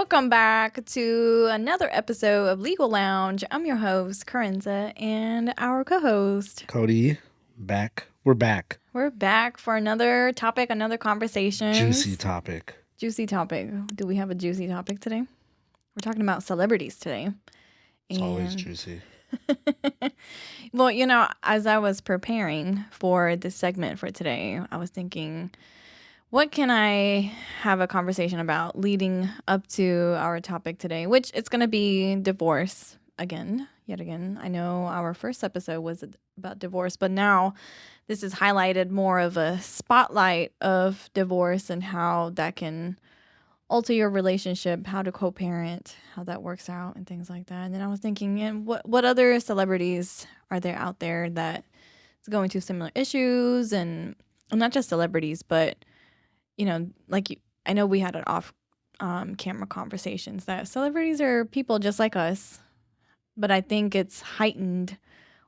Welcome back to another episode of Legal Lounge. I'm your host, Kerensa, and our co host. Cody, back. We're back. We're back for another topic, another conversation. Juicy topic. Juicy topic. Do we have a juicy topic today? We're talking about celebrities today. It's always juicy. Well, as I was preparing for this segment for today, I was thinking, what can I have a conversation about leading up to our topic today, which it's going to be divorce yet again. I know our first episode was about divorce, but now this is highlighted more of a spotlight of divorce and how that can alter your relationship, how to co-parent, how that works out and things like that. And then I was thinking, and what other celebrities are there out there that is going through similar issues, and not just celebrities, but I know we had an off camera conversations that celebrities are people just like us, but I think it's heightened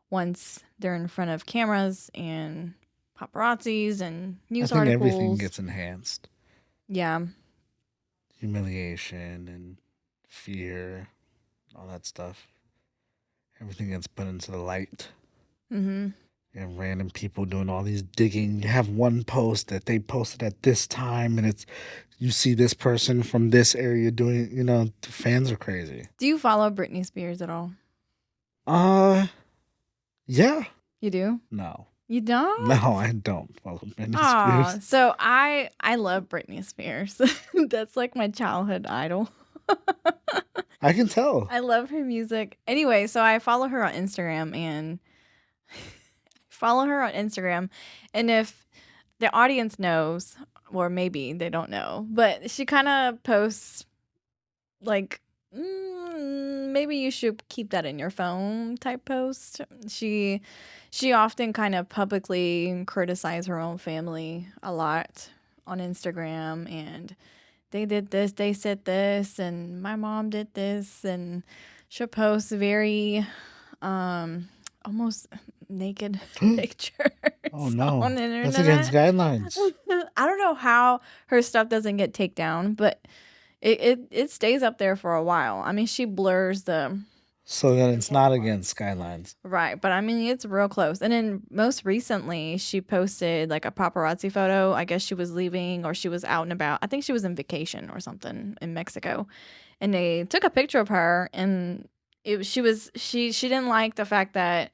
once they're in front of cameras and paparazzis and news articles. Everything gets enhanced. Yeah. Humiliation and fear, all that stuff. Everything gets put into the light. Mm-hmm. And random people doing all these digging. You have one post that they posted at this time, and it's you see this person from this area doing. The fans are crazy. Do you follow Britney Spears at all? Yeah. You do? No. You don't? No, I don't follow Britney Spears. So I love Britney Spears. That's like my childhood idol. I can tell. I love her music. Anyway, so I follow her on Instagram and if the audience knows, or maybe they don't know, but she kind of posts like maybe you should keep that in your phone type post. She often kind of publicly criticize her own family a lot on Instagram, and they did this, they said this, and my mom did this, and she'll post very almost naked pictures. Oh no, on the internet. That's against guidelines. I don't know how her stuff doesn't get taken down, but it stays up there for a while. I mean, she blurs the. So then it's not against guidelines. Right, but I mean, it's real close. And then most recently, she posted like a paparazzi photo. I guess she was leaving or she was out and about. I think she was in vacation or something in Mexico. And they took a picture of her, and she didn't like the fact that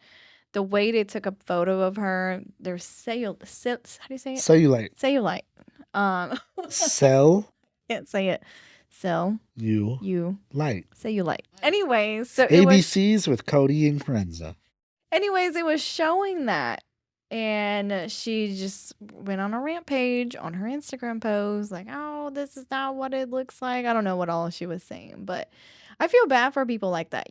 the way they took a photo of her, there's how do you say it? Cellulite. Cell. Can't say it. You light. Cellulite. Anyways, so ABCs with Cody and Kerensa. Anyways, it was showing that. And she just went on a rampage on her Instagram post, like, oh, this is not what it looks like. I don't know what all she was saying, but I feel bad for people like that.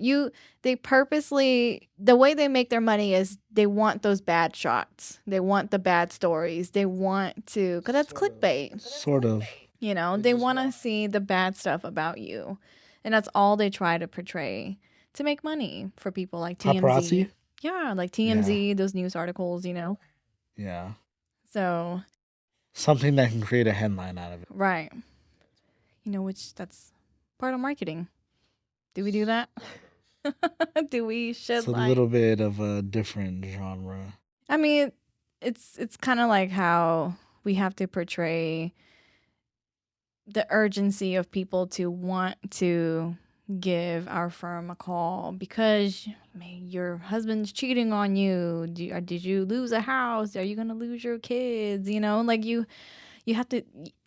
They purposely, the way they make their money is they want those bad shots. They want the bad stories. They want to, because that's clickbait. Sort of. They want to see the bad stuff about you. And that's all they try to portray to make money for people like TMZ. Paparazzi? Yeah, like TMZ, those news articles, Yeah. So. Something that can create a headline out of it. Right. Which that's part of marketing. Do we do that? Do we shed It's a light? little bit of a different genre. I mean, it's kind of like how we have to portray the urgency of people to want to give our firm a call because your husband's cheating on you. Did you lose a house? Are you going to lose your kids? Like you have to,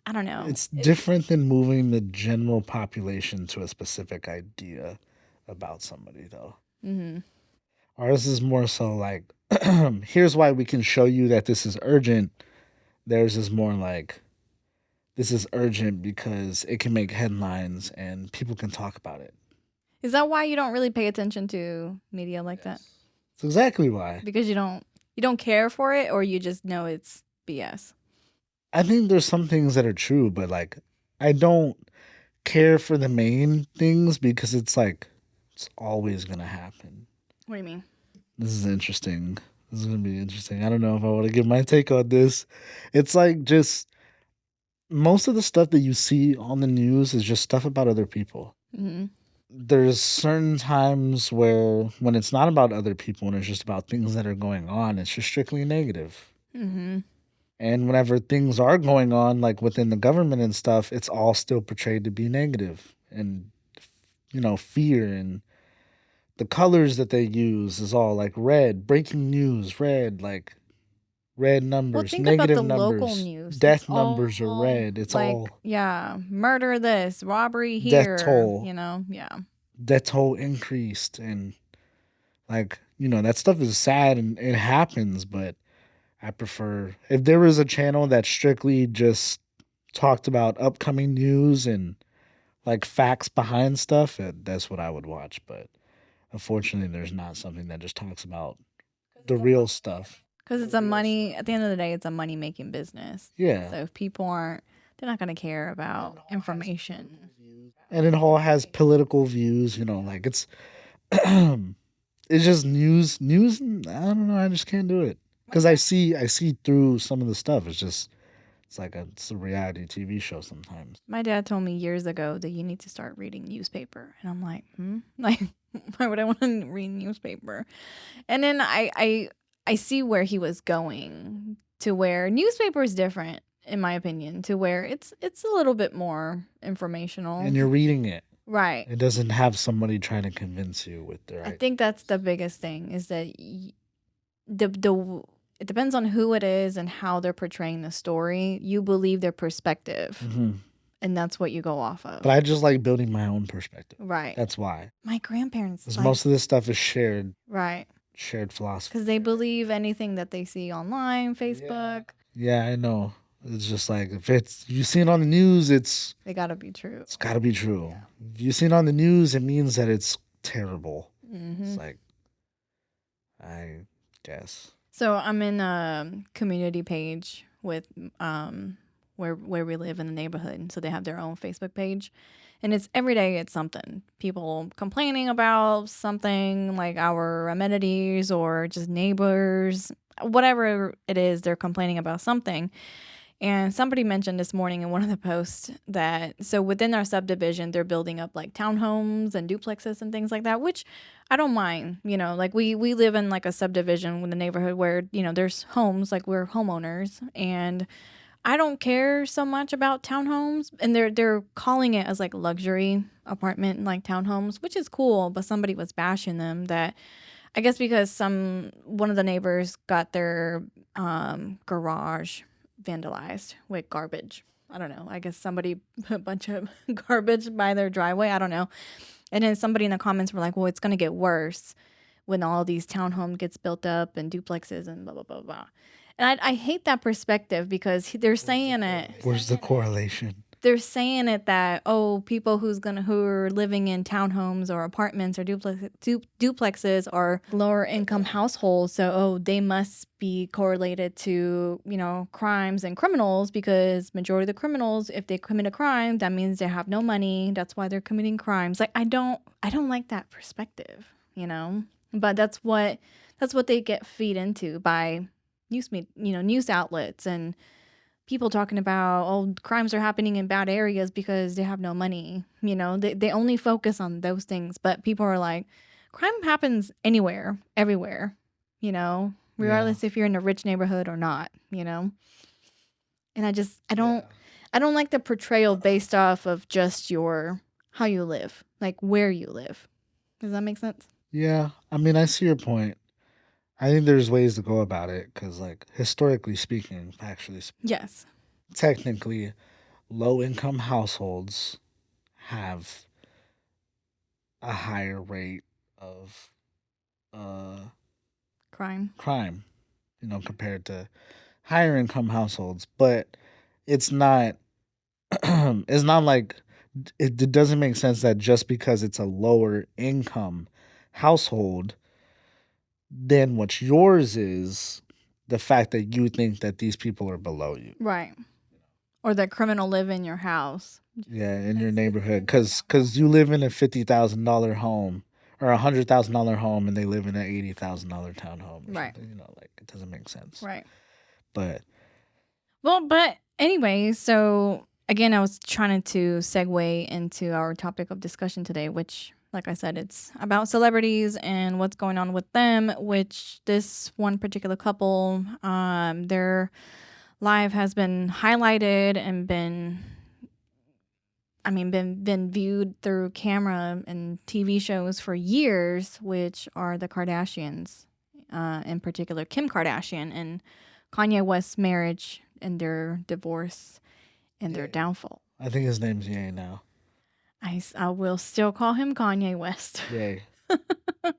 I don't know. It's different than moving the general population to a specific idea about somebody, though. Mm-hmm. Ours is more so like, here's why we can show you that this is urgent. Theirs is more like, this is urgent because it can make headlines and people can talk about it. Is that why you don't really pay attention to media like that? That's exactly why. Because you don't care for it, or you just know it's BS? I think there's some things that are true, but like I don't care for the main things because it's like it's always gonna happen. What do you mean? This is interesting. This is gonna be interesting. I don't know if I want to give my take on this. It's like just most of the stuff that you see on the news is just stuff about other people. Mhm. There's certain times where when it's not about other people and it's just about things that are going on, it's just strictly negative. Mhm. And whenever things are going on, like within the government and stuff, it's all still portrayed to be negative and, fear. And the colors that they use is all like red, breaking news, red, like red Well, numbers, think about the negative local numbers, news. It's death numbers are all red. It's like, all yeah, murder this, robbery death here, toll, Yeah. death toll increased. And like, that stuff is sad and it happens, but I prefer if there was a channel that strictly just talked about upcoming news and like facts behind stuff, that's what I would watch. But unfortunately, there's not something that just talks about the real stuff. Because it's a money, at the end of the day, it's a money making business. Yeah. So if people aren't, they're not going to care about information. And it all has political views, like it's it's just news. And I don't know. I just can't do it because I see through some of the stuff. It's a reality TV show sometimes. My dad told me years ago that you need to start reading newspaper. And I'm like, Like, why would I want to read newspaper? And then I see where he was going to where newspaper is different, in my opinion, to where it's a little bit more informational. And you're reading it. Right. It doesn't have somebody trying to convince you with their I think that's the biggest thing is that the it depends on who it is and how they're portraying the story. You believe their perspective, and that's what you go off of. But I just like building my own perspective. Right. That's why. My grandparents, Because most of this stuff is shared right, philosophy. because they believe anything that they see online, Facebook. Yeah, I know. It's just like if you see it on the news, They gotta be true. it's got to be true. If you see it on the news, it means that it's terrible. It's like, I guess. So I'm in a community page with where we live in the neighborhood, and so they have their own Facebook page, and it's every day it's something. People complaining about something like our amenities or just neighbors, whatever it is, they're complaining about something. And somebody mentioned this morning in one of the posts that so within our subdivision, they're building up like townhomes and duplexes and things like that, which I don't mind. Like we live in like a subdivision in the neighborhood where, there's homes, like we're homeowners, and I don't care so much about townhomes. And they're calling it as like luxury apartment like townhomes, which is cool, but somebody was bashing them that I guess because one of the neighbors got their garage vandalized with garbage. I don't know. I guess somebody put a bunch of garbage by their driveway. I don't know. And then somebody in the comments were like, "Well, it's going to get worse when all these townhomes gets built up and duplexes and blah blah blah blah." And I hate that perspective because they're saying it. Where's the correlation? They're saying it that people who are living in townhomes or apartments or duplexes are lower income households, so they must be correlated to crimes and criminals because majority of the criminals, if they commit a crime, that means they have no money. That's why they're committing crimes. Like I don't like that perspective, but that's what they get feed into by news outlets and people talking about, crimes are happening in bad areas because they have no money. They only focus on those things. But people are like, crime happens anywhere, everywhere, regardless if you're in a rich neighborhood or not, And I don't like the portrayal based off of just how you live, like where you live. Does that make sense? Yeah. I mean, I see your point. I think there's ways to go about it because, like, historically speaking, Yes. technically, low income households have a higher rate of Crime. compared to higher income households. But it's not, it's not like it doesn't make sense that just because it's a lower income household than what yours is, the fact that you think that these people are below you. Right. Or that criminal live in your house. Yeah, in your neighborhood, because you live in a $50,000 home or $100,000 home, and they live in an $80,000 townhome. Right. Like it doesn't make sense. Right. But Well, but anyway, so again, I was trying to segue into our topic of discussion today, which, like I said, it's about celebrities and what's going on with them. Which this one particular couple, their life has been highlighted and been viewed through camera and TV shows for years, which are the Kardashians, in particular Kim Kardashian and Kanye West's marriage and their divorce and their downfall. I think his name's Ye now. I will still call him Kanye West. Ye.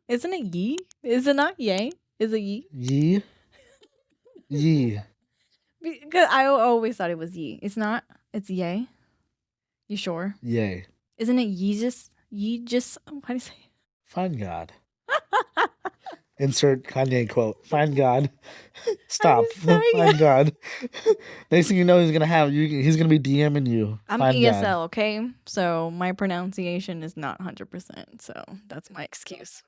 Isn't it Yee? Is it not Ye? Is it Yee? Yee? Yee. Because I always thought it was Yee. It's not. It's Ye. You sure? Ye. Isn't it Yeezus? Yeezus? How do you say it? Find God. Insert Kanye quote. Find God. I'm Stop. sorry. Find God. Next thing you know, he's gonna be DMing you. I'm Find ESL, God. okay? So my pronunciation is not 100%. So that's my excuse.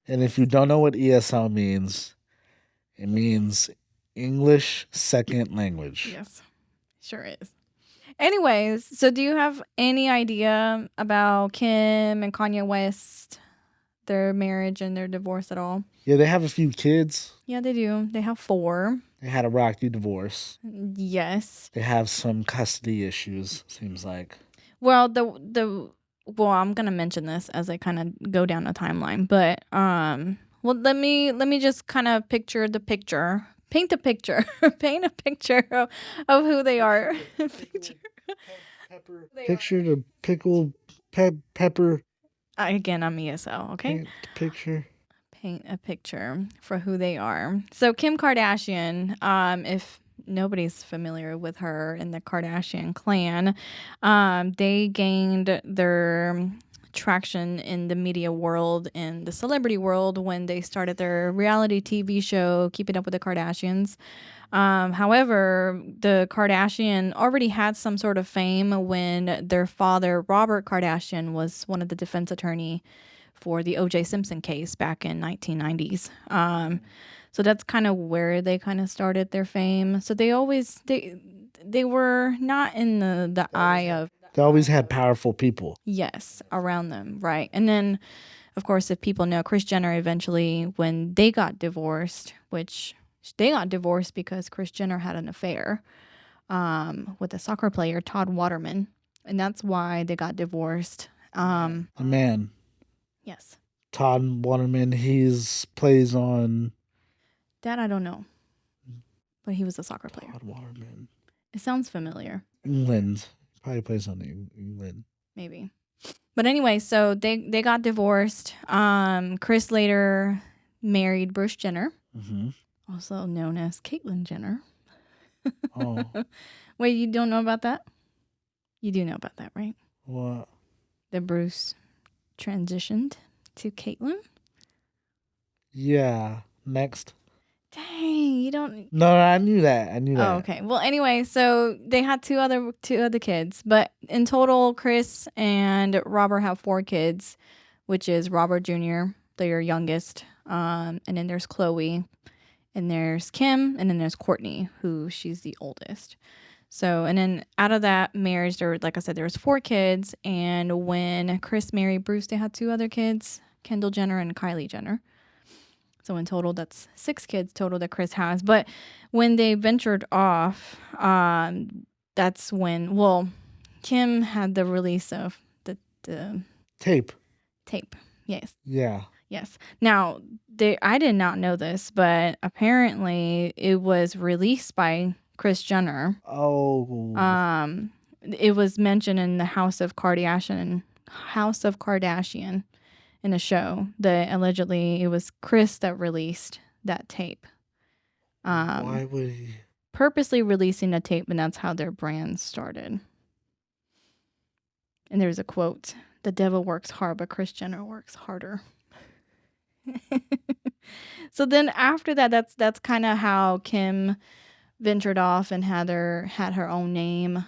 And if you don't know what ESL means, it means English second language. Yes, sure is. Anyways, so do you have any idea about Kim and Kanye West, their marriage and their divorce at all? Yeah, they have a few kids. Yeah, they do. They have 4. They had a rocky divorce. Yes. They have some custody issues, seems like. Well, I'm gonna mention this as I kind of go down the timeline, but well, let me just kind of picture the picture, paint a picture, paint a picture of who they are. Picture the pickle pepper. Again, I'm ESL. Okay, Paint the picture. paint a picture for who they are. So Kim Kardashian, if nobody's familiar with her in the Kardashian clan, they gained their traction in the media world and the celebrity world when they started their reality TV show, Keeping Up with the Kardashians. However, the Kardashian already had some sort of fame when their father, Robert Kardashian, was one of the defense attorney for the O.J. Simpson case back in 1990s. So that's kind of where they kind of started their fame. So they were not in the eye of, They always had powerful people. yes, around them, right? And then, of course, if people know, Kris Jenner eventually, when they got divorced, which they got divorced because Kris Jenner had an affair with a soccer player, Todd Waterman, and that's why they got divorced. The man, Yes, Todd Waterman, he's plays on that I don't know, but he was a soccer player. Todd Waterman. It sounds familiar, England. Probably plays on England. maybe. But anyway, so they got divorced. Kris later married Bruce Jenner, also known as Caitlyn Jenner. Oh, Wait, you don't know about that? You do know about that, right? what? That Bruce transitioned to Caitlyn. Yeah. Next. Dang, you don't. No, I knew that. I knew that. Oh, okay. Well, anyway, so they had two other kids, but in total, Kris and Robert have 4 kids, which is Robert Jr., their youngest, and then there's Chloe, and there's Kim, and then there's Courtney, who she's the oldest. So, and then out of that marriage, there, like I said, there was 4 kids, and when Kris married Bruce, they had 2 other kids, Kendall Jenner and Kylie Jenner. So in total, that's 6 kids total that Kris has. But when they ventured off, that's when, well, Kim had the release of the Tape. tape. Yes. Yeah. Yes. Now, I did not know this, but apparently it was released by Kris Jenner. Oh. It was mentioned in the House of Kardashian in a show that allegedly it was Kris that released that tape. Why would he? Purposely releasing a tape, and that's how their brand started. And there's a quote: "The devil works hard, but Kris Jenner works harder." So then after that, that's kind of how Kim ventured off and had her own name.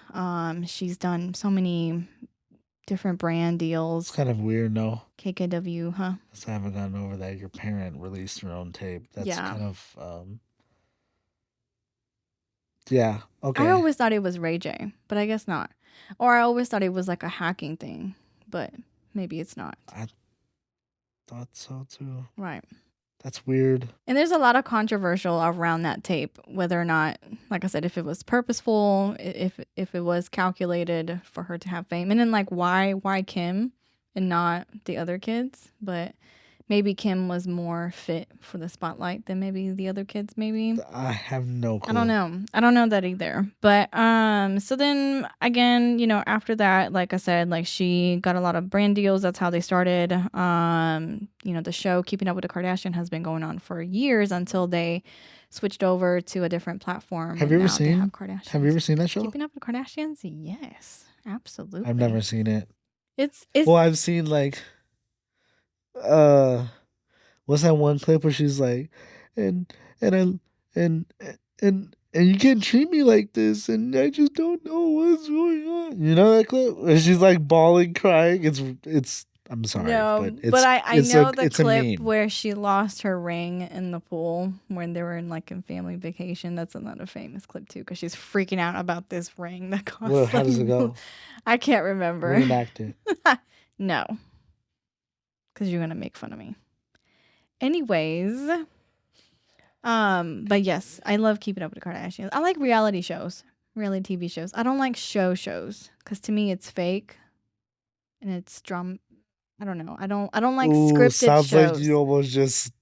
She's done so many different brand deals. It's kind of weird, no? KKW, huh? I still haven't gotten over that. Your parent released their own tape. That's Yeah. kind of Yeah. I Okay. always thought it was Ray J, but I guess not. Or I always thought it was like a hacking thing, but maybe it's not. I thought so too. Right. That's weird. And there's a lot of controversial around that tape, whether or not, like I said, if it was purposeful, if it was calculated for her to have fame, and then like why Kim and not the other kids, but maybe Kim was more fit for the spotlight than maybe the other kids. Maybe I have no I don't clue. know. I don't know that either. But so then again, after that, like I said, like she got a lot of brand deals. That's how they started. The show Keeping Up with the Kardashian has been going on for years until they switched over to a different platform Have and you ever now they have seen? Have you Kardashians. ever seen that show? Keeping Up with the Kardashians? Yes, I've absolutely. never seen it. It's Well, I've seen like uh what's that one clip where she's like, and and I and and you can't treat me like this, and I just don't know what's going on. You know that clip? Where she's like bawling, crying. It's. I'm sorry, but No, but I know the it's a clip meme. where she lost her ring in the pool when they were in family vacation. That's another famous clip too, because she's freaking out about this ring that Well, costs how like does it go? I can't remember. Reenact it. No, because you're gonna make fun of me. Anyways, but yes, I love Keeping Up with the Kardashians. I like reality TV shows. I don't like shows because to me it's fake and it's drama. I don't know. I don't like Ooh, scripted sounds like you shows. almost just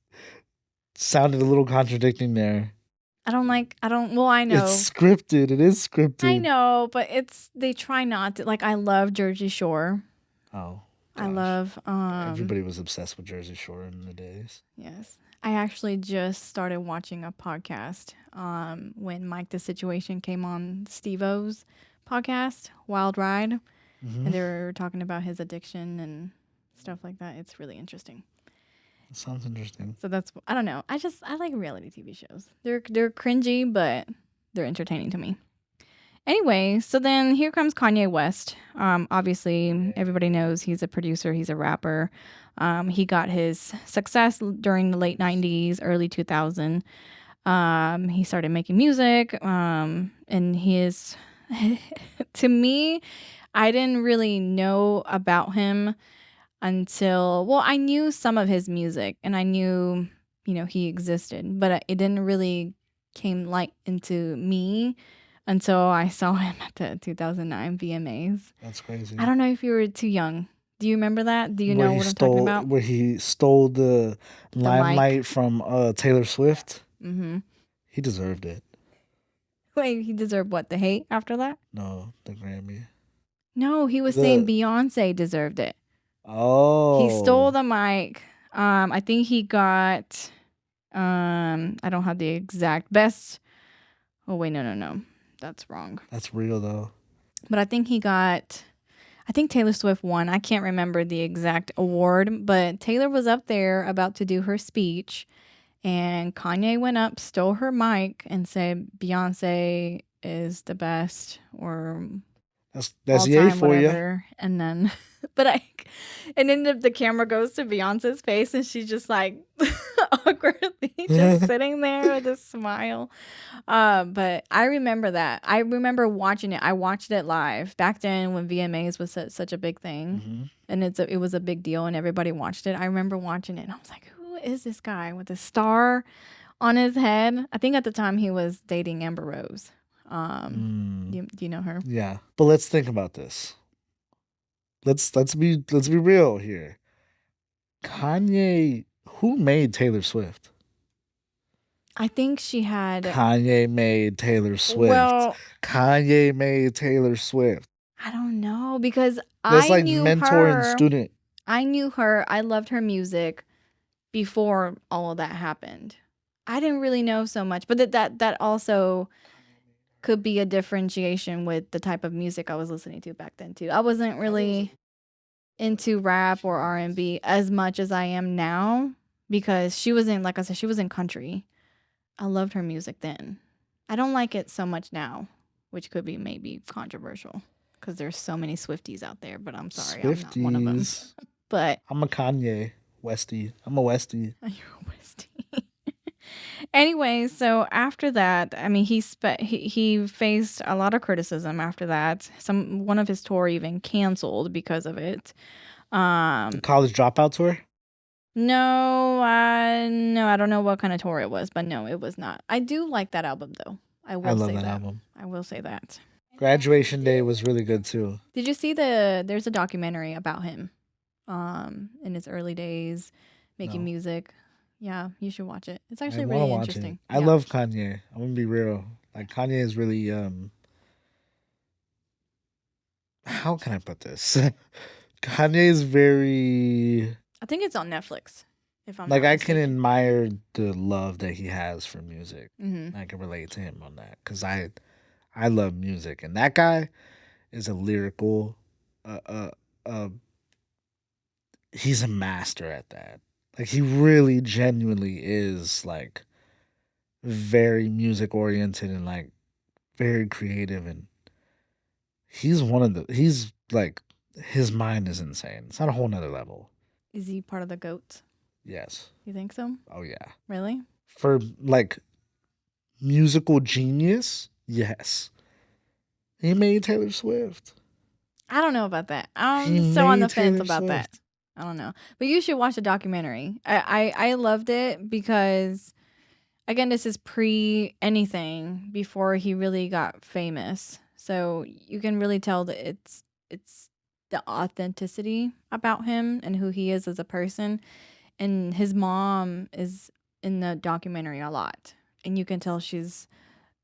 sounded a little contradicting there. Well, I know. It's scripted. It is I scripted. know, but they try not to. Like I love Jersey Shore. Oh I gosh, love everybody was obsessed with Jersey Shore in the days. yes. I actually just started watching a podcast when Mike the Situation came on Steve-O's podcast, Wild Ride, Mm-hmm. and they were talking about his addiction and stuff like that. It's really interesting. That sounds interesting. So I don't know. I like reality TV shows. They're cringy, but they're entertaining to me. Anyway, so then here comes Kanye West. Obviously, everybody knows he's a producer, he's a rapper. He got his success during the late 90s, early 2000. He started making music, and to me, I didn't really know about him until, well, I knew some of his music and I knew, he existed, but it didn't really came like into me until I saw him at the 2009 VMAs. That's I crazy. don't know if you were too young. Do you remember that? Do you know what I'm talking about? Where he stole the The mic. limelight from Taylor Swift. Mm-hmm. He deserved it. Wait, he deserved what? The hate after that? No, the Grammy. No, he was saying The Beyonce deserved it. He stole oh, the mic. I think he got. I don't have the exact best. Oh wait, no, that's wrong. that's real though. But I think he got. I think Taylor Swift won. I can't remember the exact award, but Taylor was up there about to do her speech, and Kanye went up, stole her mic, and said Beyonce is the best or That's all yay time, for you. whatever. And then, but and then the camera goes to Beyonce's face, and she's just like awkwardly just sitting there with a smile. But I remember that. I remember watching it. I watched it live back then when VMAs was such a big thing, hmm and it was a big deal, and everybody watched it. I remember watching it, and I was like, "Who is this guy with a star on his head?" I think at the time he was dating Amber Rose. Do you know her? Yeah, but let's think about this. Let's be real here. Kanye, who made Taylor Swift? I think she had. Kanye made Taylor Swift. Well, Kanye made Taylor Swift. I don't know because That's I like knew mentor and her. student. I knew her. I loved her music before all of that happened. I didn't really know so much, but that also could be a differentiation with the type of music I was listening to back then too. I wasn't really into rap or R&B as much as I am now because she was in, like I said, she was in country. I loved her music then. I don't like it so much now, which could be maybe controversial because there's so many Swifties out there, but I'm sorry, I'm not one of them. Swifties. But I'm a Kanye Westie. I'm a Westie. you're a Westie. Anyway, so after that, I mean, he faced a lot of criticism after that. One of his tour even canceled because of it. The Um, college dropout tour. no, I don't know what kind of tour it was, but no, it was not. I do like that album though. I I will love say that that. album. I will say that. Graduation Day was really good too. Did you see there's a documentary about him in his early days making No, music. Yeah, you should watch it. It's I actually want to really watch it. interesting. I Yeah. love Kanye. I'm gonna be real. Like Kanye is really how can I put this? Kanye is very I think it's on Netflix if I'm like not I can mistaken. admire the love that he has for music. Mhm. I can relate to him on that because I love music, and that guy is a lyrical. Uh, uh, uh, he's a master at that. Like he really, genuinely is like very music oriented and like very creative, and he's one of the. He's like his mind is insane. It's on a whole nother level. Is he part of the goats? Yes. You think so? Oh yeah. Really? For like musical genius, yes. He made Taylor Swift. I don't know about that. He I'm so on the made fence Taylor about Swift. that. I don't know. But you should watch the documentary. I loved it because again, this is pre anything before he really got famous. So you can really tell that it's the authenticity about him and who he is as a person. And his mom is in the documentary a lot. And you can tell she's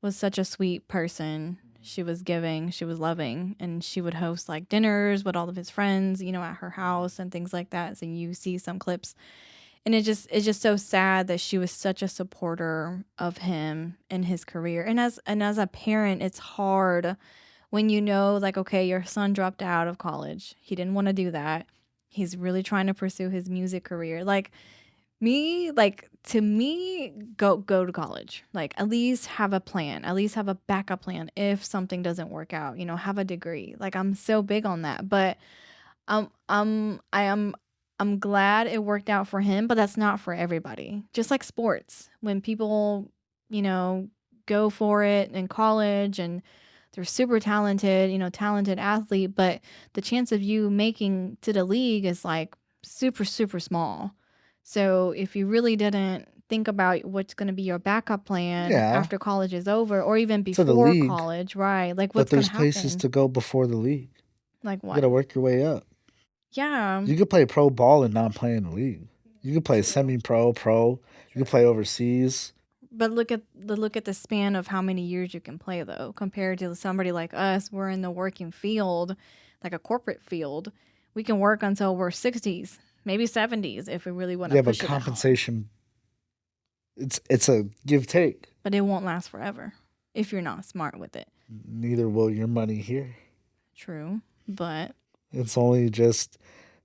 was such a sweet person. She was giving, she was loving, and she would host like dinners with all of his friends, at her house and things like that. So you see some clips, and it's just so sad that she was such a supporter of him in his career. And as a parent, it's hard when you know like okay, your son dropped out of college. He didn't want to do that. He's really trying to pursue his music career. To me, go to college. Like at least have a plan. At least have a backup plan if something doesn't work out. Have a degree. Like I'm so big on that. But I am I'm glad it worked out for him, but that's not for everybody. Just like sports. When people, you know, go for it in college and they're super talented, talented athlete, but the chance of you making to the league is like super, super small. So if you really didn't think about what's going to be your backup plan Yeah, after college is over or even to the before league, college, right? Like but what's going there's to places happen? to go before the league. Like You what? gotta work your way up. Yeah. You could play pro ball and not play in the league. You could play semi pro, pro. You could play overseas. But look at the span of how many years you can play though, compared to somebody like us. We're in the working field, like a corporate field. We can work until we're 60s, maybe 70s if we really want to Yeah, but push it that hard. compensation it's a give take. But it won't last forever if you're not smart with it. Neither will your money here. True, but It's only just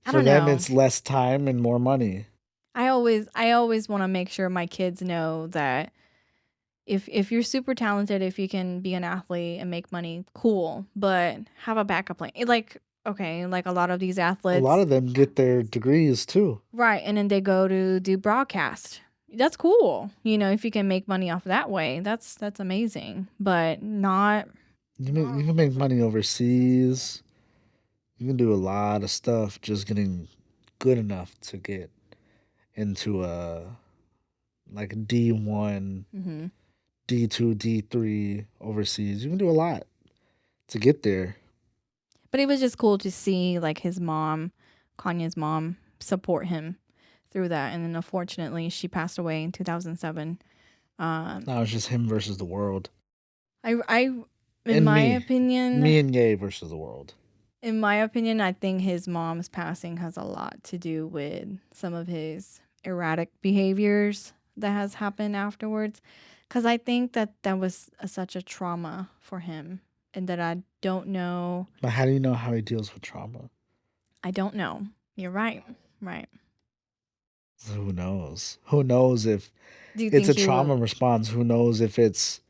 I for don't them know. it's less time and more money. I always want to make sure my kids know that if you're super talented, if you can be an athlete and make money, cool, but have a backup plan. Like okay, like a lot of these A lot athletes. of them get their degrees too. Right, and then they go to do broadcast. That's cool. If you can make money off that way, that's amazing. But not You can make money overseas. You can do a lot of stuff just getting good enough to get into a like D1, mhm. D2, D3 overseas. You can do a lot to get there. But it was just cool to see like his mom, Kanye's mom, support him through that. And then unfortunately, she passed away in 2007. Um, Now it's just him versus the world. I, in And my me. opinion, Me and Ye versus the world. I think his mom's passing has a lot to do with some of his erratic behaviors that has happened afterwards. Because I think that was such a trauma for him, and that I don't know. But how do you know how he deals with trauma? I don't know. You're right. Right. So who knows? Who knows if Do you it's think a he will? trauma response? Who knows if it's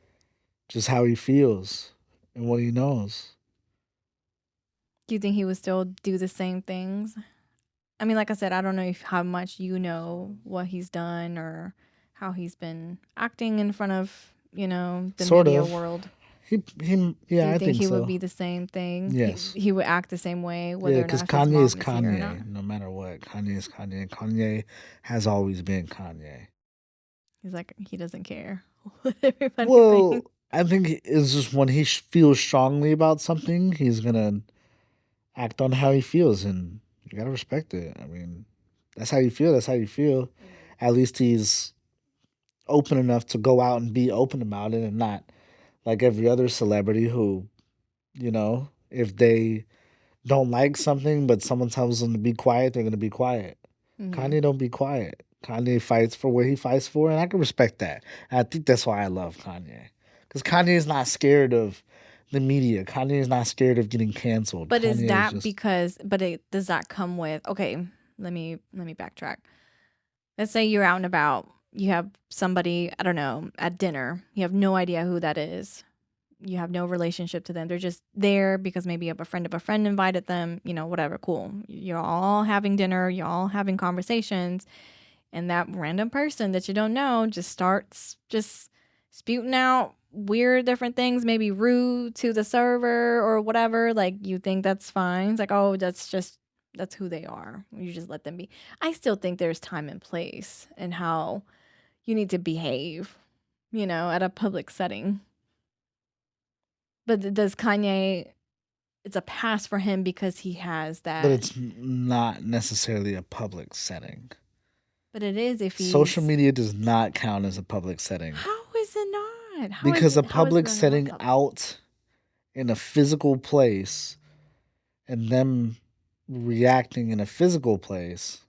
just how he feels and what he knows? Do you think he would still do the same things? I mean, like I said, I don't know how much you know what he's done or how he's been acting in front of, the Sort media of. world. Do Yeah, you I think think he would so. be the same thing? Yes. He would act the same way, Yeah, whether or because not his Kanye is mom is here or not? Kanye, no matter what. Kanye is Kanye. Kanye has always been Kanye. He's like, he doesn't care what everybody Well, thinks. I think it's just when he feels strongly about something, he's gonna act on how he feels, and you gotta respect it. I mean, that's how you feel. That's how you feel. At least he's open enough to go out and be open about it, and not like every other celebrity who, if they don't like something, but someone tells them to be quiet, they're gonna be quiet. Hmm. Kanye don't be quiet. Kanye fights for what he fights for, and I can respect that. And I think that's why I love Kanye, because Kanye is not scared of the media. Kanye is not scared of getting canceled. But is Kanye is that just because? Does that come with? Okay, let me backtrack. Let's say you're out and about. You have somebody, I don't know, at dinner. You have no idea who that is. You have no relationship to them. They're just there because maybe a friend of a friend invited them, whatever, cool. You're all having dinner, you're all having conversations, and that random person that you don't know just starts just spewing out weird different things, maybe rude to the server or whatever. Like, you think that's fine. It's like, oh, that's who they are. You just let them be. I still think there's time and place and how you need to behave, at a public setting. But does Kanye, it's a pass for him because he has but that. it's not necessarily a public setting. But it is if Social he's. media does not count as a public setting How is it not? because a How is public that not setting public? out in a physical place and them reacting in a physical place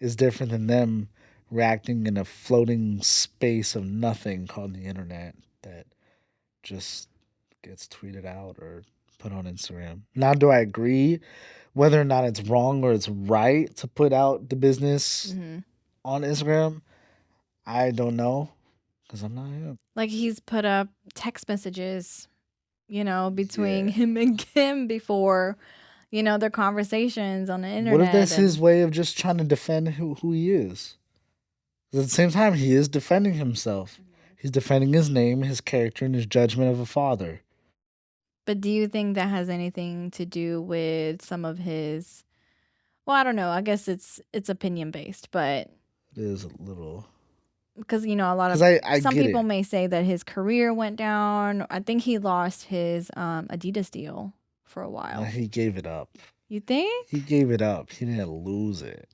is different than them reacting in a floating space of nothing called the internet that just gets tweeted out or put on Instagram. Now, do I agree whether or not it's wrong or it's right to put out the business Hmm. on Instagram? I don't know because I'm not him. Like, he's put up text messages, between Yeah. him and Kim before, their conversations on the What if internet. that's his And way of just trying to defend who he is? 'Cause at the same time, he is defending himself. He's defending his name, his character, and his judgment of a father. but do you think that has anything to do with some of his? Well, I don't know. I guess it's opinion based, but It is a little because a lot because of I some get people it. may say that his career went down. I think he lost his Adidas deal for a while. He gave it up. You He think? gave it up. He didn't lose it.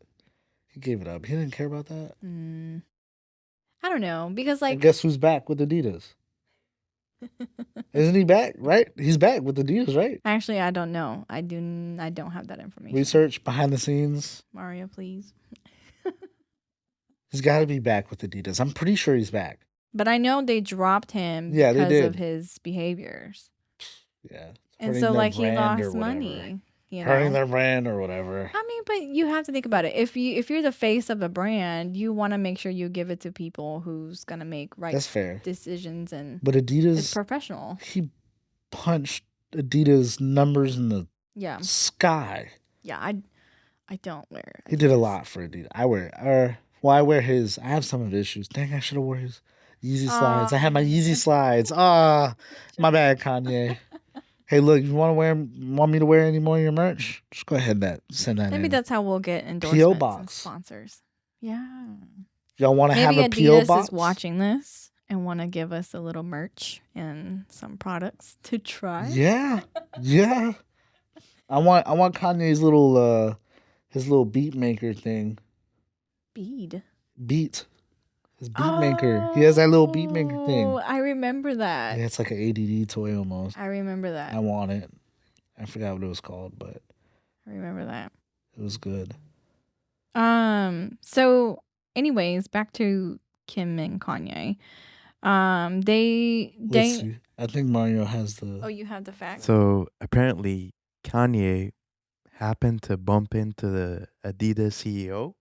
He gave it up. He didn't care about that. Mm, I don't know because And like guess who's back with Adidas? Isn't he back? Right? He's back with Adidas, right? actually I don't know. I don't have that information. Research behind the scenes. Mario, please. He's got to be back with Adidas. I'm pretty sure he's back. But I know they dropped him Yeah, they because of did. his behaviors. Yeah, And hurting so their like he brand or lost whatever. money, you Hurting know. their brand or whatever. I mean, but you have to think about it. If you're the face of a brand, you want to make sure you give it to people who's gonna make right That's fair. decisions, and But it's Adidas, professional. he punched Adidas numbers in the Yeah, sky. yeah. I don't wear He did a Adidas. lot for Adidas. I wear his. I have some of his shoes. Dang, I should have wore his Yeezy slides. I had my Yeezy Oh, slides. Ah, my bad, Kanye. Hey, look, you want me to wear any more of your merch? Just go ahead, send that maybe in. that's how we'll get PO endorsements and box. sponsors. Yeah. Y'all want to have Maybe a PO Adidas is box? watching this and want to give us a little merch and some products to try. Yeah, yeah. I want Kanye's his little beat maker thing. Bead. Beat his beat maker. He has that little beat maker thing. Oh, I remember that. Yeah, it's like an ADD toy almost. I remember I that. want it. I forgot what it was called, but I remember that. it was good. So anyways, back to Kim and Kanye. They Let's date. see. I think Mario has Oh, the. you have the fact? So apparently, Kanye happened to bump into the Adidas CEO,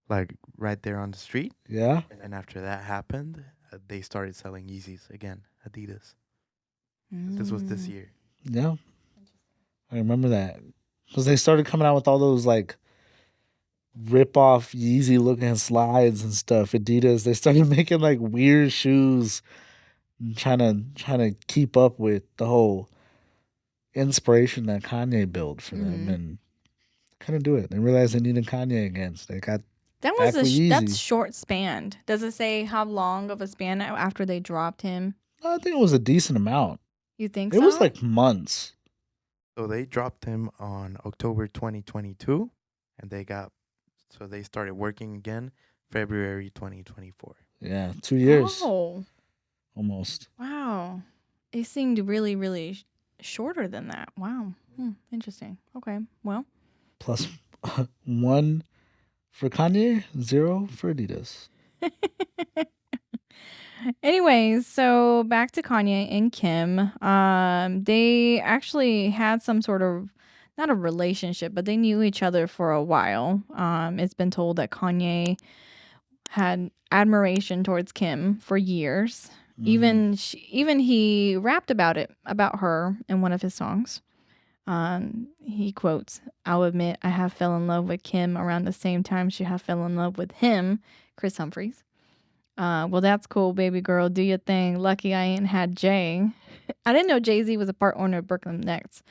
like right there on the street. Yeah, And after that happened, they started selling Yeezys again, Adidas. This was this Mm. year. yeah. I remember that because they started coming out with all those like rip off Yeezy looking slides and stuff. Adidas, they started making like weird shoes, and trying to keep up with the whole inspiration that Kanye built for them, Mm-hmm. and couldn't do it. They realized they needed Kanye again, so they got That was back with that's Yeezy. short spanned. Does it say how long of a span after they dropped him? I think it was a decent amount. You think It was so? like months. So they dropped him on October 2022, and they started working again February 2024. Yeah, 2 years Oh, almost. wow. It seemed really, really shorter than that. Wow. Interesting. Okay. Well, Plus one for Kanye, zero for Adidas. anyways, so back to Kanye and Kim. They actually had some sort of not a relationship, but they knew each other for a while. It's been told that Kanye had admiration towards Kim for years. Even he rapped about her in one of his songs. He quotes, "I'll admit I have fell in love with Kim around the same time she have fell in love with him, Chris Humphries. Well, that's cool, baby girl. Do your thing. Lucky I ain't had Jay." I didn't know Jay-Z was a part owner of Brooklyn Nets,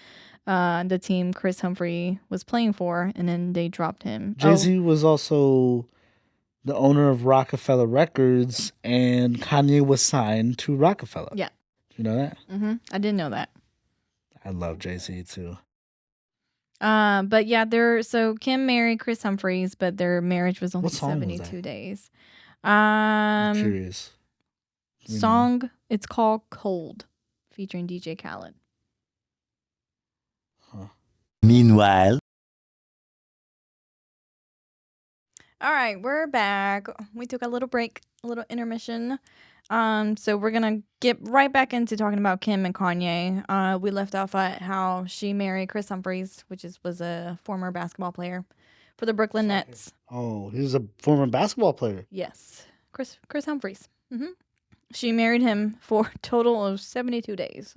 the team Chris Humphrey was playing for, and then they dropped him. Jay Z was also the owner of Rockefeller Records, and Kanye was signed to Rockefeller. Yeah. You know that? I didn't know that. I love Jay Z too. But yeah, so Kim married Chris Humphries, but their marriage was only What song was 72 that? days. I'm curious. Song, it's called Cold, featuring DJ Khaled. Huh. Meanwhile, All right, we're back. We took a little break, a little intermission. So we're gonna get right back into talking about Kim and Kanye. We left off at how she married Chris Humphries, which was a former basketball player for the Brooklyn Nets. Oh, he was a former basketball player. Yes, Chris Humphries. She married him for a total of 72 days.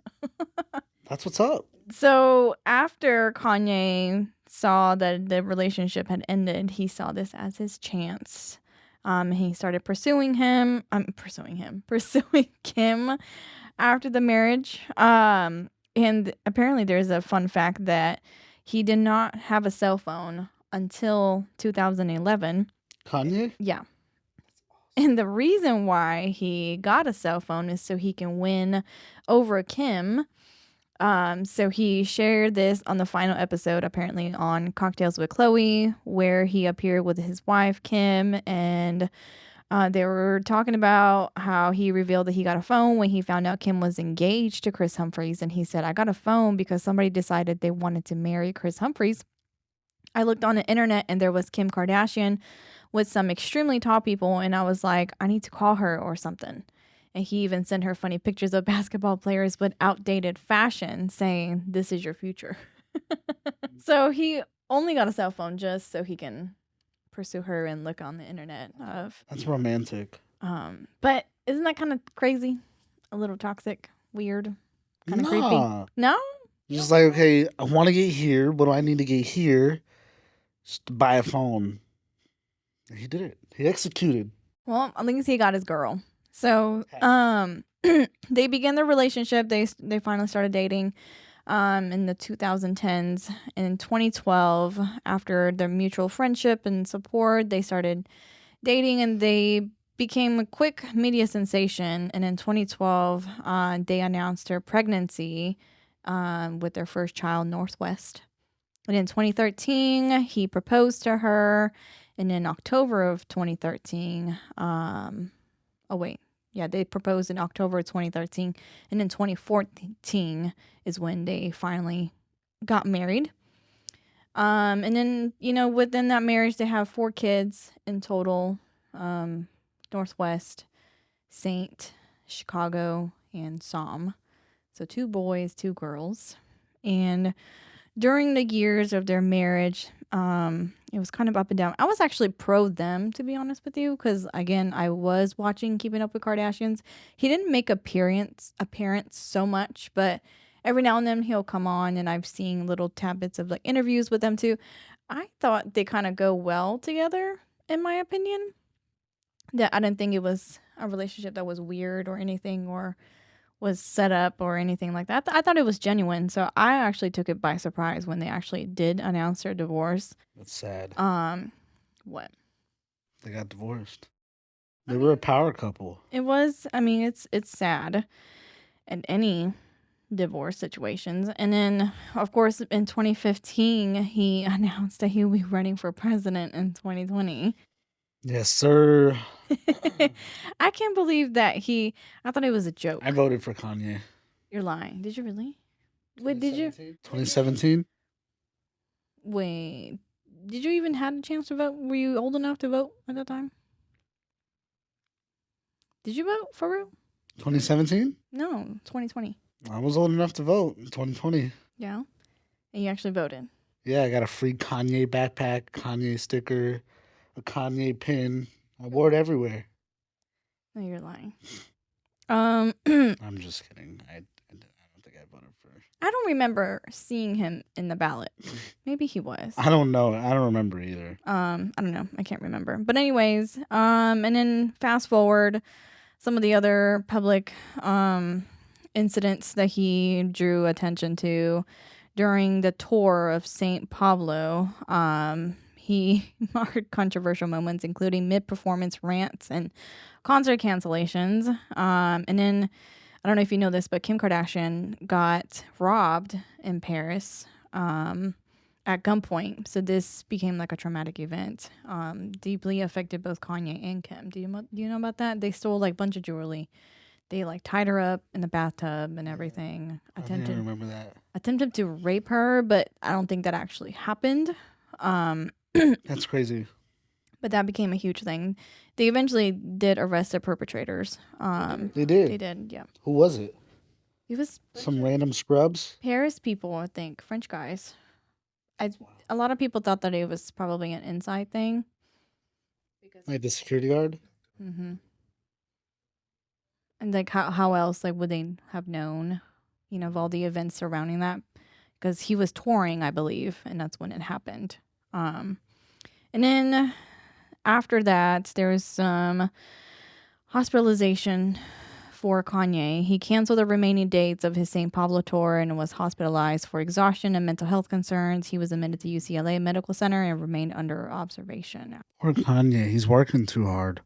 That's what's up. So after Kanye saw that the relationship had ended, he saw this as his chance. He started pursuing Kim after the marriage. And apparently there's a fun fact that he did not have a cell phone until 2011. Kanye? Yeah. And the reason why he got a cell phone is so he can win over Kim. So he shared this on the final episode, apparently on Cocktails with Chloe, where he appeared with his wife, Kim, and they were talking about how he revealed that he got a phone when he found out Kim was engaged to Chris Humphries. And he said, "I got a phone because somebody decided they wanted to marry Chris Humphries. I looked on the internet and there was Kim Kardashian with some extremely tall people, and I was like, I need to call her or something." And he even sent her funny pictures of basketball players with outdated fashion, saying, "This is your future." So he only got a cell phone just so he can pursue her and look on the internet of. That's romantic. But isn't that kind of crazy? A little toxic, weird, kind of creepy. Nah. No? Just like, okay, I want to get here. What do I need to get here? Just to buy a phone. He did it. He executed. Well, at least he got his girl. So, they began their relationship. They finally started dating in the 2010s. And in 2012, after their mutual friendship and support, they started dating and they became a quick media sensation. And in 2012, they announced her pregnancy with their first child, Northwest. And in 2013, he proposed to her. And in October of 2013, they proposed in October of 2013. And in 2014 is when they finally got married. And then, within that marriage, they have 4 kids in total. Northwest, Saint, Chicago, and Psalm. So 2 boys, 2 girls. And during the years of their marriage, it was kind of up and down. I was actually pro them, to be honest with you, because again, I was watching Keeping Up with Kardashians. He didn't make appearance so much, but every now and then he'll come on, and I've seen little tidbits of like interviews with them too. I thought they kind of go well together, in my opinion. That I didn't think it was a relationship that was weird or anything or was set up or anything like that. I thought it was genuine. So I actually took it by surprise when they actually did announce their divorce. That's sad. What? They got divorced. They were a power couple. It was, I mean, it's sad in any divorce situations. And then, of course, in 2015, he announced that he would be running for president in 2020. Yes, sir. I can't believe that I thought it was a joke. I voted for Kanye. You're lying. Did you really? Wait, did you? 2017? Wait, did you even have a chance to vote? Were you old enough to vote at that time? Did you vote for real? 2017? No, 2020. I was old enough to vote in 2020. Yeah, and you actually voted. Yeah, I got a free Kanye backpack, Kanye sticker, a Kanye pin. I wore it everywhere. No, you're lying. I'm just kidding. I don't think I voted for. I don't remember seeing him in the ballot. Maybe he was. I don't know. I don't remember either. I don't know. I can't remember. But anyways, and then fast forward some of the other public incidents that he drew attention to during the tour of St. Pablo. He marked controversial moments, including mid-performance rants and concert cancellations. And then, I don't know if you know this, but Kim Kardashian got robbed in Paris at gunpoint. So this became like a traumatic event. Deeply affected both Kanye and Kim. Do you know about that? They stole like a bunch of jewelry. They like tied her up in the bathtub and everything. I think I remember that. Attempted to rape her, but I don't think that actually happened. That's crazy. But that became a huge thing. They eventually did arrest the perpetrators. They did. They did, yeah. Who was it? It was Some random scrubs? Paris people, I think, French guys. A lot of people thought that it was probably an inside thing. Like the security guard? Mm-hmm. And like how else like would they have known, of all the events surrounding that? Because he was touring, I believe, and that's when it happened. And then after that, there was some hospitalization for Kanye. He canceled the remaining dates of his St. Pablo tour and was hospitalized for exhaustion and mental health concerns. He was admitted to UCLA Medical Center and remained under observation. Poor Kanye. He's working too hard.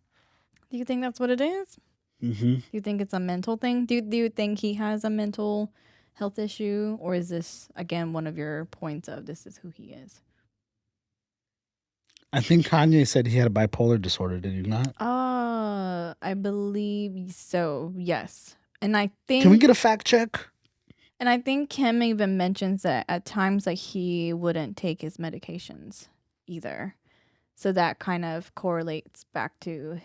Do you think that's what it is? Mm-hmm. Do you think it's a mental thing? Do you think he has a mental health issue? Or is this, again, one of your points of this is who he is? I think Kanye said he had a bipolar disorder, did he not? I believe so, yes. And I think... Can we get a fact check? And I think Kim even mentions that at times that he wouldn't take his medications either. So that kind of correlates back to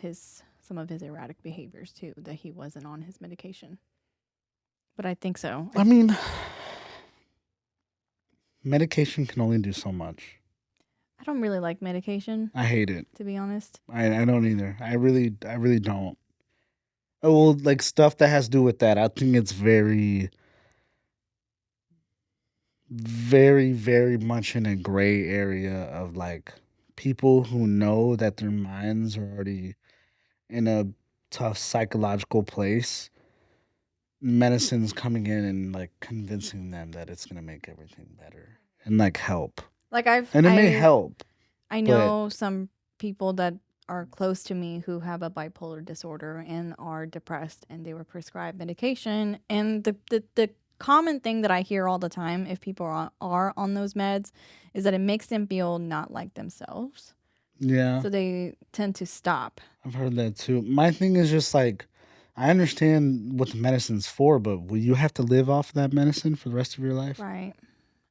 some of his erratic behaviors too, that he wasn't on his medication. But I think so. I mean, medication can only do so much. I don't really like medication. I hate it. To be honest. I don't either. I really don't. Oh, well, like stuff that has to do with that, I think it's very, very, very much in a gray area of like people who know that their minds are already in a tough psychological place. Medicine's coming in and like convincing them that it's gonna make everything better and like help. Like it may help. I know some people that are close to me who have a bipolar disorder and are depressed, and they were prescribed medication. And the common thing that I hear all the time, if people are on those meds, is that it makes them feel not like themselves. Yeah. So they tend to stop. I've heard that too. My thing is just like, I understand what the medicine's for, but will you have to live off of that medicine for the rest of your life? Right.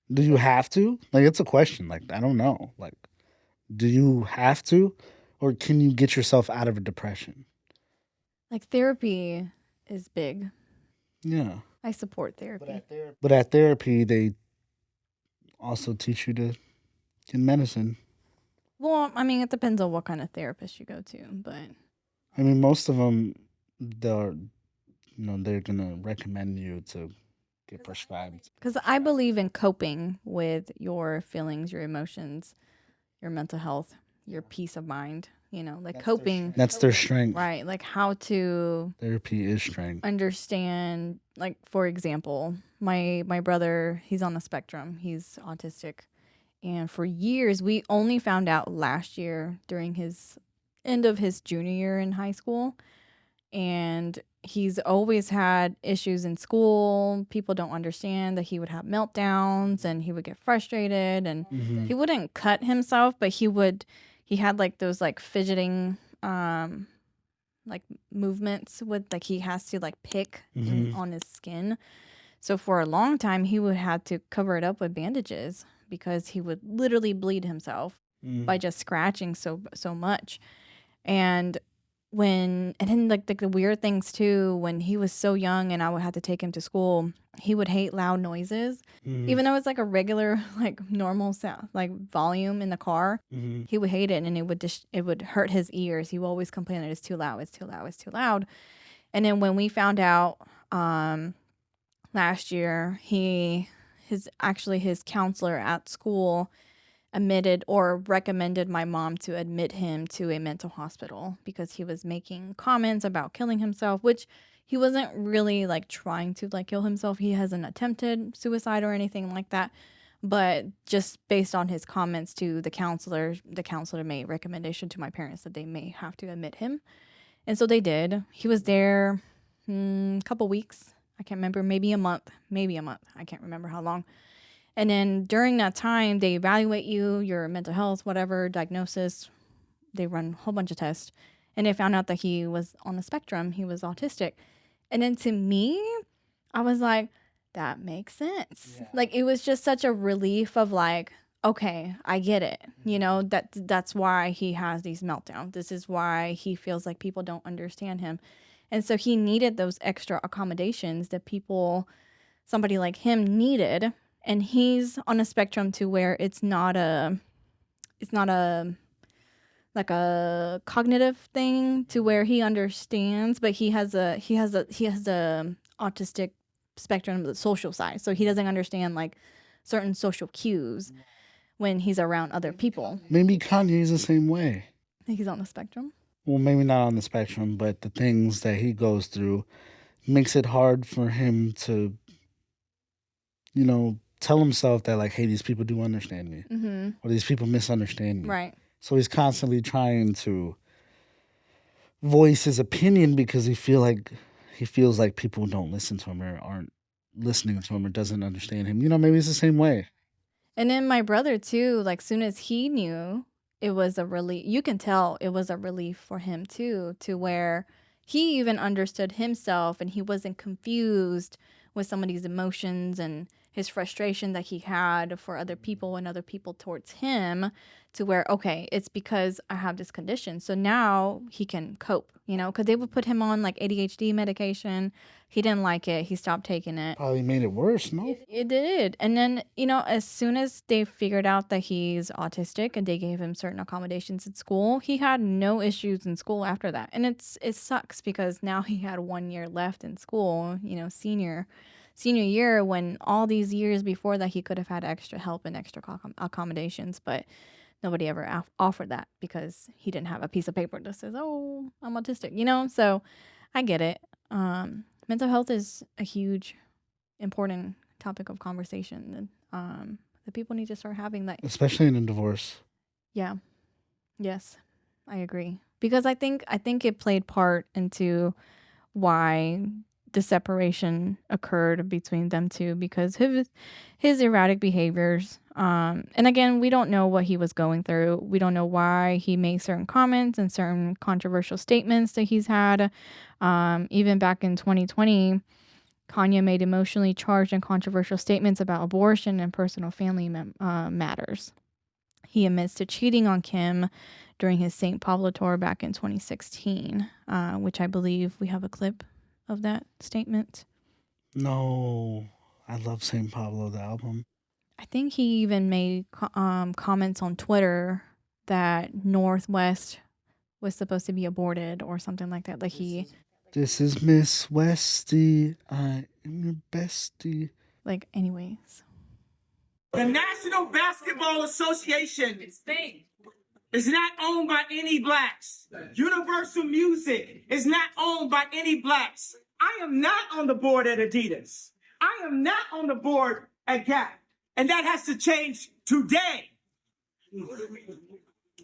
Do you have to? Like, it's a question. Like, I don't know. Like, do you have to? Or can you get yourself out of a depression? Like, therapy is big. Yeah. I support therapy. But at therapy, they also teach you to get medicine. Well, I mean, it depends on what kind of therapist you go to, but... I mean, most of them, they're going to recommend you to get prescribed. Because I believe in coping with your feelings, your emotions. your mental health, your peace of mind, you know, like coping. That's their strength. Right, like how to Therapy is strength. understand, like for example, my brother, he's on the spectrum. He's autistic. And for years, we only found out last year during his end of his junior year in high school. And he's always had issues in school. People don't understand that he would have meltdowns and he would get frustrated and he wouldn't cut himself, but he had like those like fidgeting like movements with like he has to like pick on his skin. So for a long time he would have to cover it up with bandages because he would literally bleed himself by just scratching so much. And then like the weird things too, when he was so young and I would have to take him to school, he would hate loud noises. Even though it's like a regular like normal sound like volume in the car, he would hate it, and it would hurt his ears. He would always complain that it's too loud, it's too loud, it's too loud. And then when we found out last year, his counselor at school admitted or recommended my mom to admit him to a mental hospital because he was making comments about killing himself, which he wasn't really like trying to like kill himself. He hasn't attempted suicide or anything like that. But just based on his comments to the counselor made recommendation to my parents that they may have to admit him. And so they did. He was there a couple weeks. I can't remember, maybe a month. I can't remember how long. And then during that time, they evaluate you, your mental health, whatever, diagnosis. They run a whole bunch of tests. And they found out that he was on the spectrum. He was autistic. And then to me, I was like, that makes sense. Yeah. Like, it was just such a relief of like, okay, I get it. You know, that's why he has these meltdowns. This is why he feels like people don't understand him. And so he needed those extra accommodations that somebody like him needed. And he's on a spectrum to where it's not a like a cognitive thing to where he understands, but he has a autistic spectrum, the social side. So he doesn't understand like certain social cues when he's around other people. Maybe Kanye's the same way. I think he's on the spectrum. Well, maybe not on the spectrum, but the things that he goes through makes it hard for him to, you know, tell himself that like, hey, these people do understand me, or these people misunderstand me. Right. So he's constantly trying to voice his opinion because he feels like people don't listen to him or aren't listening to him or doesn't understand him. You know, maybe it's the same way. And then my brother too, like soon as he knew, it was a relief. You can tell it was a relief for him too, to where he even understood himself and he wasn't confused with some of these emotions and his frustration that he had for other people and other people towards him, to where, okay, it's because I have this condition. So now he can cope, you know, because they would put him on like ADHD medication. He didn't like it. He stopped taking it. Probably made it worse, no? It did. And then, you know, as soon as they figured out that he's autistic and they gave him certain accommodations at school, he had no issues in school after that. And it sucks because now he had 1 year left in school, you know, senior year, when all these years before that he could have had extra help and extra accommodations, but nobody ever offered that because he didn't have a piece of paper that says, oh, I'm autistic, you know? So I get it. Mental health is a huge, important topic of conversation that people need to start having, that, especially in a divorce. Yeah. Yes, I agree. Because I think it played part into why the separation occurred between them two, because his erratic behaviors. And again, we don't know what he was going through. We don't know why he made certain comments and certain controversial statements that he's had. Even back in 2020, Kanye made emotionally charged and controversial statements about abortion and personal family matters. He admits to cheating on Kim during his St. Pablo tour back in 2016, which I believe we have a clip of that statement. No, I love St. Pablo, the album. I think he even made comments on Twitter that Northwest was supposed to be aborted or something like that. Like This is Miss Westy, I am your bestie. Like, anyways. The National Basketball Association is not owned by any blacks. Universal Music is not owned by any blacks. I am not on the board at Adidas. I am not on the board at Gap. And that has to change today.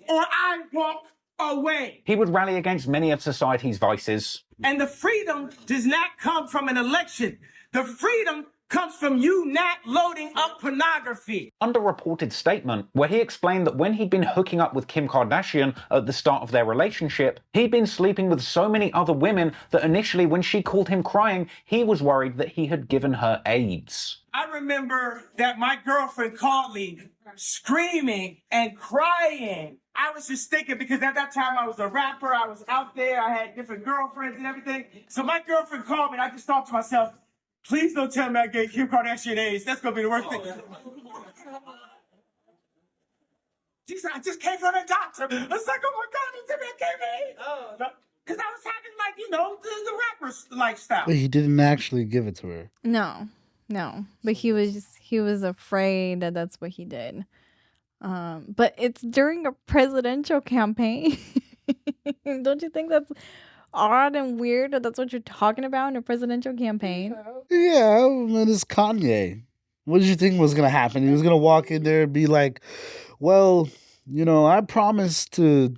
Or I walk away. He would rally against many of society's vices. And the freedom does not come from an election. The freedom comes from you not loading up pornography. Underreported statement where he explained that when he'd been hooking up with Kim Kardashian at the start of their relationship, he'd been sleeping with so many other women that initially when she called him crying, he was worried that he had given her AIDS. I remember that my girlfriend called me screaming and crying. I was just thinking, because at that time I was a rapper, I was out there, I had different girlfriends and everything. So my girlfriend called me and I just thought to myself, please don't tell me I gave Kim Kardashian AIDS. That's going to be the worst thing. She said, I just came from the doctor. I was like, oh my God, you tell me I gave AIDS. Because I was having, like, you know, the rapper's lifestyle. But he didn't actually give it to her. No. But he was afraid that that's what he did. But it's during a presidential campaign. Don't you think that's odd and weird that that's what you're talking about in a presidential campaign? Yeah, and it's Kanye. What did you think was going to happen? He was going to walk in there and be like, well, you know, I promised to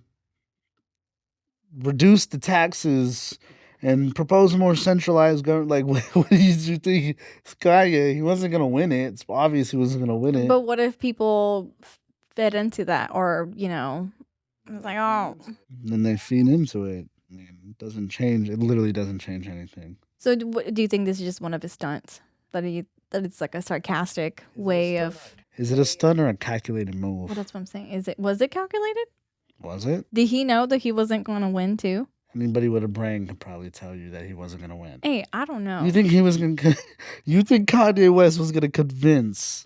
reduce the taxes and propose more centralized government. Like, what did you think? It's Kanye. He wasn't going to win it. It's obvious he wasn't going to win it. But what if people fed into that, or, you know, it's like, oh. Then they feed into it. I mean, it doesn't change. It literally doesn't change anything. So do you think this is just one of his stunts? That it's like a sarcastic way of... Is it a stunt or a calculated move? Well, that's what I'm saying. Was it calculated? Was it? Did he know that he wasn't going to win too? Anybody with a brain could probably tell you that he wasn't going to win. Hey, I don't know. You think he was going to... You think Kanye West was going to convince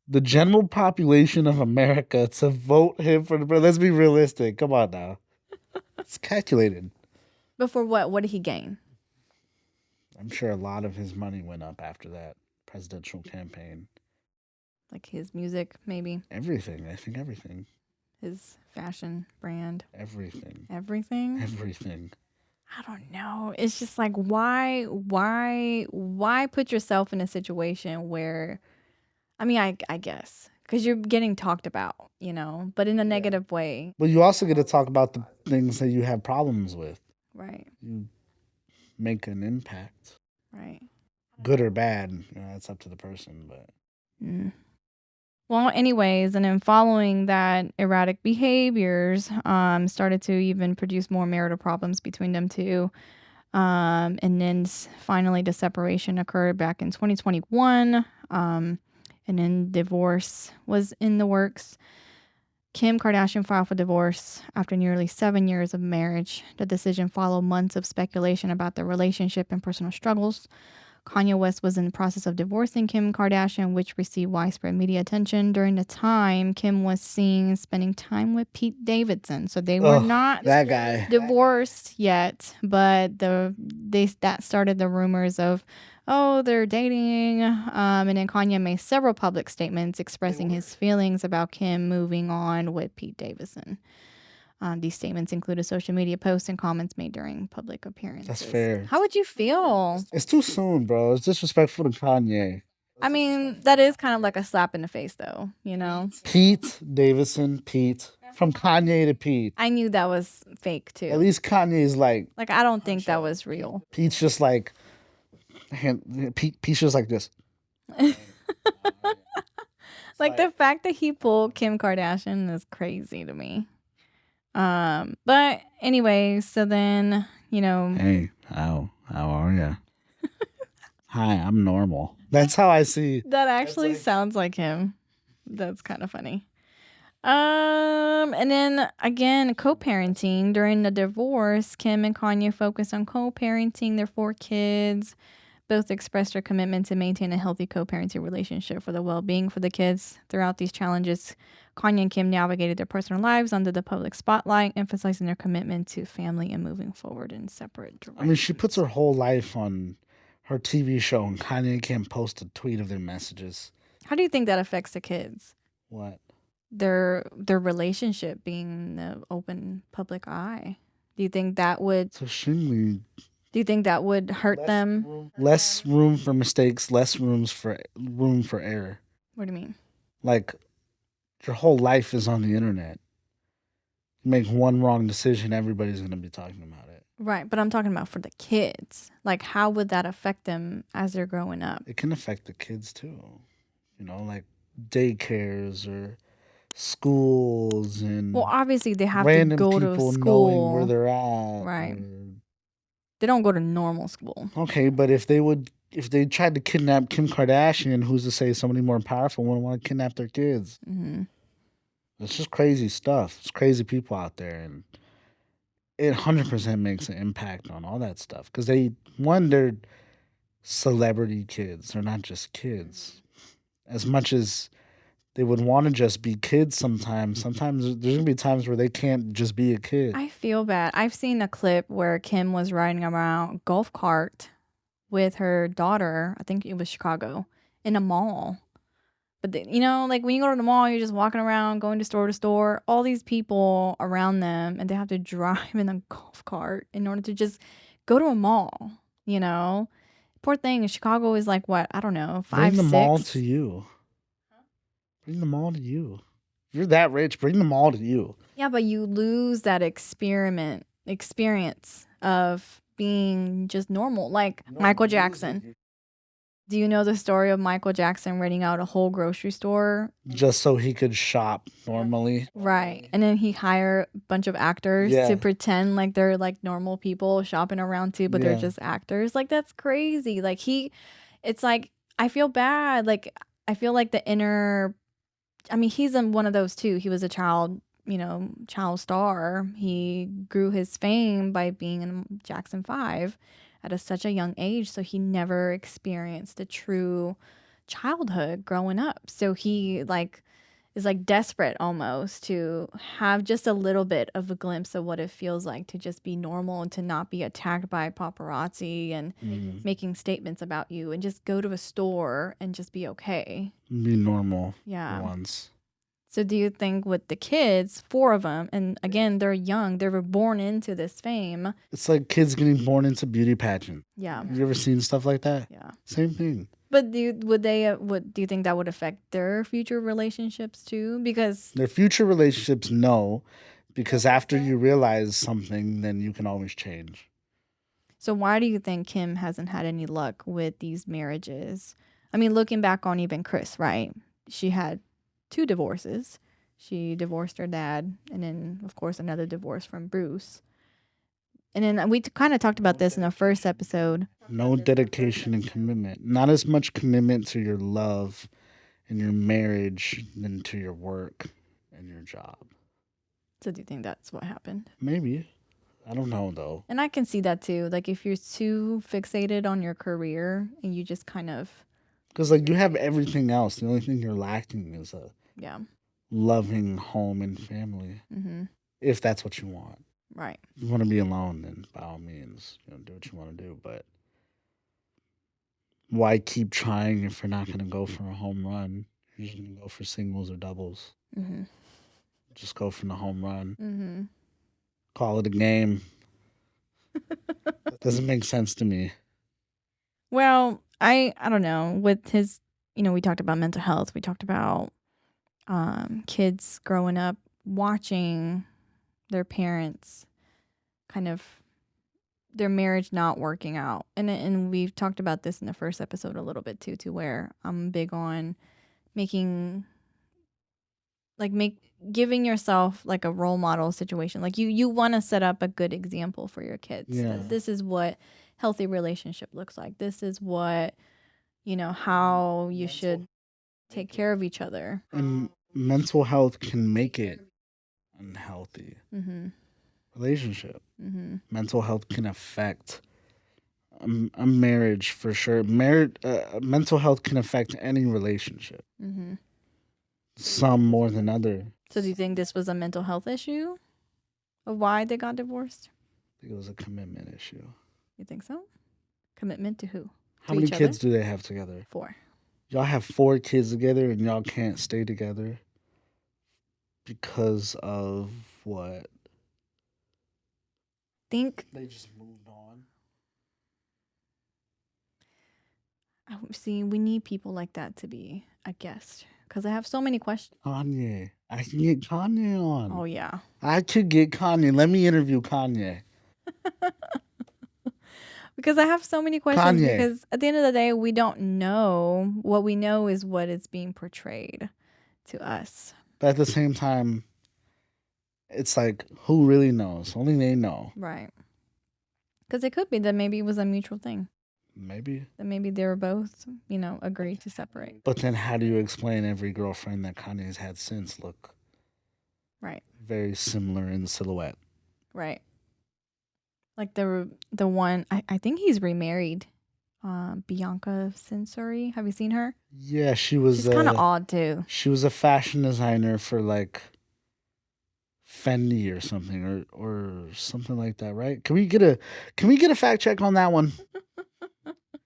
the general population of America to vote him for the president? Let's be realistic. Come on now. It's calculated. But for what? What did he gain? I'm sure a lot of his money went up after that presidential campaign. Like his music, maybe? Everything. I think everything. His fashion brand? Everything. Everything? Everything. I don't know. It's just like, why put yourself in a situation where, I mean, I guess, because you're getting talked about, you know, but in a negative way. But you also get to talk about the things that you have problems with. Right. You make an impact. Right. Good or bad, you know, that's up to the person, but... Well, anyways, and then following that, erratic behaviors started to even produce more marital problems between them two. And then finally, the separation occurred back in 2021. And then divorce was in the works. Kim Kardashian filed for divorce after nearly 7 years of marriage. The decision followed months of speculation about their relationship and personal struggles. Kanye West was in the process of divorcing Kim Kardashian, which received widespread media attention. During the time, Kim was seen spending time with Pete Davidson. So they were not that guy divorced yet, but that started the rumors of, oh, they're dating. And then Kanye made several public statements expressing his feelings about Kim moving on with Pete Davidson. These statements included social media posts and comments made during public appearances. That's fair. How would you feel? It's too soon, bro. It's disrespectful to Kanye. I mean, that is kind of like a slap in the face, though, you know? Pete Davidson, Pete. From Kanye to Pete. I knew that was fake, too. At least Kanye's like... Like, I don't think that was real. Pete's just like... Pete's just like this. Like, the fact that he pulled Kim Kardashian is crazy to me. But anyway, so then, you know... Hey, how are ya? Hi, I'm normal. That's how I see... That actually sounds like him. That's kind of funny. And then, again, co-parenting. During the divorce, Kim and Kanye focused on co-parenting their 4 kids. Both expressed their commitment to maintain a healthy co-parenting relationship for the well-being for the kids. Throughout these challenges, Kanye and Kim navigated their personal lives under the public spotlight, emphasizing their commitment to family and moving forward in separate directions. I mean, she puts her whole life on her TV show, and Kanye can't post a tweet of their messages. How do you think that affects the kids? What? their relationship being in the open public eye? Do you think that would It's extremely hurt them? less room for mistakes, less room for error. What do you mean? Like your whole life is on the internet. You make one wrong decision, everybody's gonna be talking about it. Right, but I'm talking about for the kids. Like, how would that affect them as they're growing up? It can affect the kids too. You know, like daycares or schools and Well, obviously they have to random go to people knowing where school. they're at. Right. They don't go to normal school. Okay, but if they tried to kidnap Kim Kardashian, who's to say somebody more powerful wouldn't want to kidnap their kids? Mm-hmm. It's just crazy stuff. It's crazy people out there, and it 100% makes an impact on all that stuff because they're celebrity kids. They're not just kids. As much as they would want to just be kids sometimes there's going to be times where they can't just be a kid. I feel bad. I've seen a clip where Kim was riding around a golf cart with her daughter. I think it was Chicago in a mall. But like when you go to the mall, you're just walking around, going to store, all these people around them, and they have to drive in a golf cart in order to just go to a mall. Poor thing. Chicago is like what? I don't know, 5, Bring the 6. mall to you. Bring them all to you. If you're that rich, bring them all to you. Yeah, but you lose that experience of being just normal, like Michael Jackson. Do you know the story of Michael Jackson renting out a whole grocery store? Just so he could shop normally. Right. And then he hired a bunch of actors to pretend like they're like normal people shopping around too, but they're just actors. Like, that's crazy. Like, it's like, I feel bad. Like, I feel like he's in one of those too. He was a child star. He grew his fame by being in Jackson 5 at such a young age. So he never experienced a true childhood growing up. So he is desperate almost to have just a little bit of a glimpse of what it feels like to just be normal and to not be attacked by paparazzi and making statements about you, and just go to a store and just be okay. Be normal. Yeah. Once. So do you think with the kids, 4 of them, and again, they're young, they were born into this fame. It's like kids getting born into beauty pageant. Yeah. Have you ever seen stuff like that? Yeah. Same thing. But do you think that would affect their future relationships too? Because their future relationships, no. Because after you realize something, then you can always change. So why do you think Kim hasn't had any luck with these marriages? I mean, looking back on even Kris, right? She had 2 divorces. She divorced her dad, and then, of course, another divorce from Bruce. And then we kind of talked about this in the first episode. No dedication and commitment. Not as much commitment to your love and your marriage than to your work and your job. So do you think that's what happened? Maybe. I don't know, though. And I can see that, too. Like, if you're too fixated on your career and you just kind of... Because, you have everything else. The only thing you're lacking is a loving home and family. Mm-hmm. If that's what you want. Right. If you want to be alone, then by all means, do what you want to do. But why keep trying if you're not going to go for a home run? You're just going to go for singles or doubles. Mm-hmm. Just go for the home run. Mm-hmm. Call it a game. Doesn't make sense to me. Well, I don't know. With his, we talked about mental health. We talked about kids growing up watching their parents kind of their marriage not working out. And we've talked about this in the first episode a little bit too, to where I'm big on giving yourself like a role model situation. Like you want to set up a good example for your kids. Yeah. This is what healthy relationship looks like. This is what, how you should take care of each other. And mental health can make it unhealthy. Mm-hmm. Relationship. Mm-hmm. Mental health can affect a marriage for sure. Mental health can affect any relationship. Mm-hmm. Some more than other. So do you think this was a mental health issue of why they got divorced? I think it was a commitment issue. You think so? Commitment to who? How many kids do they have together? 4. Y'all have 4 kids together and y'all can't stay together Because of what? Think, They just moved on. see, we need people like that to be a guest because I have so many questions. Kanye. I can get Kanye on. Oh, yeah. I could get Kanye. Let me interview Kanye. Because I have so many questions Kanye. because at the end of the day, we don't know. What we know is what is being portrayed to us. But at the same time, it's like, who really knows? Only they know. Right. Because it could be that maybe it was a mutual thing. Maybe. That maybe they were both, agreed to separate. But then how do you explain every girlfriend that Kanye's had since look Right. very similar in silhouette? Right. Like the one, I think he's remarried. Bianca Sensory. Have you seen her? Yeah, she was. She's kind of odd too. She was a fashion designer for like Fendi or something, or something like that, right? Can we get a fact check on that one?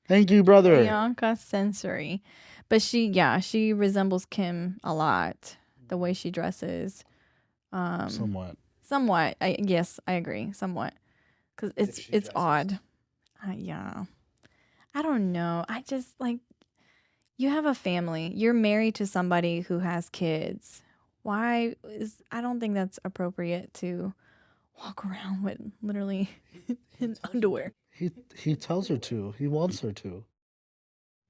Thank you, brother. Bianca Sensory. But she resembles Kim a lot. The way she dresses. Somewhat. Somewhat. Yes, I agree. Somewhat. Because it's odd. Yeah. I don't know. I just like, you have a family. You're married to somebody who has kids. I don't think that's appropriate to walk around with literally in underwear. He tells her to. He wants her to.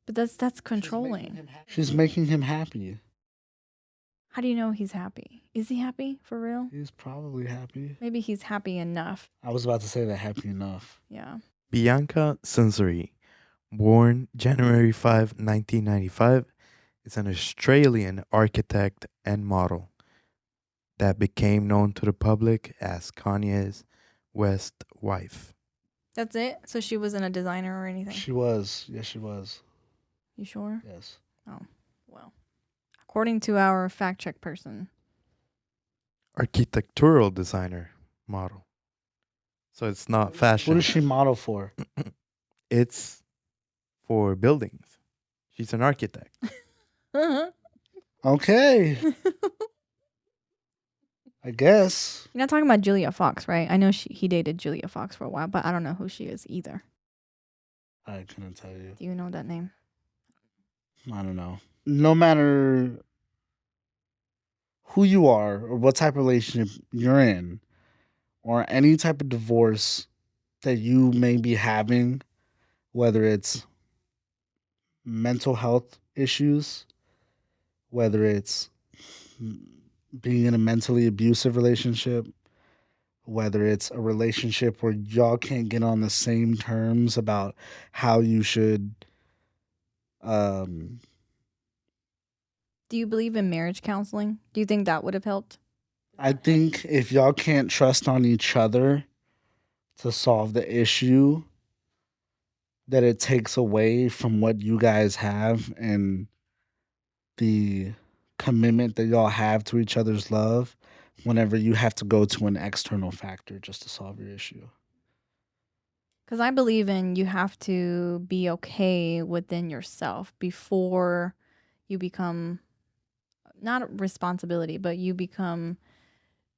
But that's controlling. She's making him happy. How do you know he's happy? Is he happy for real? He's probably happy. Maybe he's happy enough. I was about to say that, happy enough. Yeah. Bianca Sensory, born January 5, 1995, is an Australian architect and model that became known to the public as Kanye's West wife. That's it? So she wasn't a designer or anything? She was. Yes, she was. You sure? Yes. Oh, well. According to our fact check person. Architectural designer model. So it's not fashion. What does she model for? It's for buildings. She's an architect. Okay. I guess. You're not talking about Julia Fox, right? I know he dated Julia Fox for a while, but I don't know who she is either. I couldn't tell you. Do you know that name? I don't know. No matter who you are or what type of relationship you're in or any type of divorce that you may be having, whether it's mental health issues, whether it's being in a mentally abusive relationship, whether it's a relationship where y'all can't get on the same terms about how you should Do you believe in marriage counseling? Do you think that would have helped? I think if y'all can't trust on each other to solve the issue, that it takes away from what you guys have and the commitment that y'all have to each other's love whenever you have to go to an external factor just to solve your issue. Because I believe in you have to be okay within yourself before you become, not a responsibility, but you become